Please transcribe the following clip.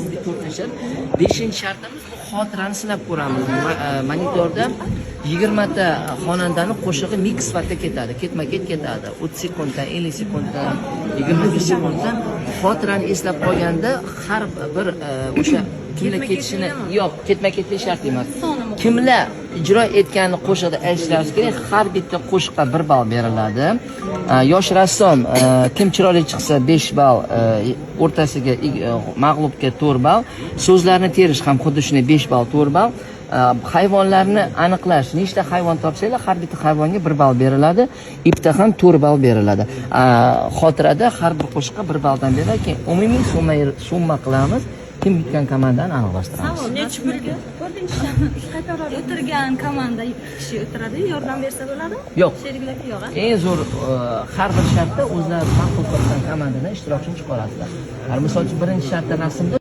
bitta 4-chi shart. 5-chi shartimiz bu xotirani sinab ko'ramiz. Monitorda 20 ta xonandani qo'shig'i mix sifatida ketadi, ketma-ket ketadi. 30 sekunddan, 50 sekunddan, 25 sekunddan xotirani eslab qolganda har bir o'sha kimlar ketishini yo'q, ketma-ketli shart emas. Kimlar ijro etgan qo'shiqda aytishlari kerak, har bitta qo'shiqqa 1 ball beriladi. Yosh rassom kim chiroyli chiqsa 5 ball, o'rtasiga mag'lubga 4 ball, so'zlarni terish ham xuddi shunday 5 ball, 4 ball. Hayvonlarni aniqlash, nechta hayvon topsanglar, har bitta hayvonga 1 ball beriladi, ipda ham 4 ball beriladi. Xotirada har bir qo'shiqqa 1 balldan beriladi. Keyin umumiy summa qilamiz. Kim yutgan komandani aniqlashtiramiz. Savol, necha pulga? 4-chi qatorada o'tirgan komanda kishi o'tiradi, yordam bersa bo'ladimi? Yo'q. Sheriklarga yo'q. Eng zo'r har bir shartda o'zlari ma'qul ko'rgan komandadan ishtirokchini chiqarasizlar. Misol uchun birinchi shartda rasmda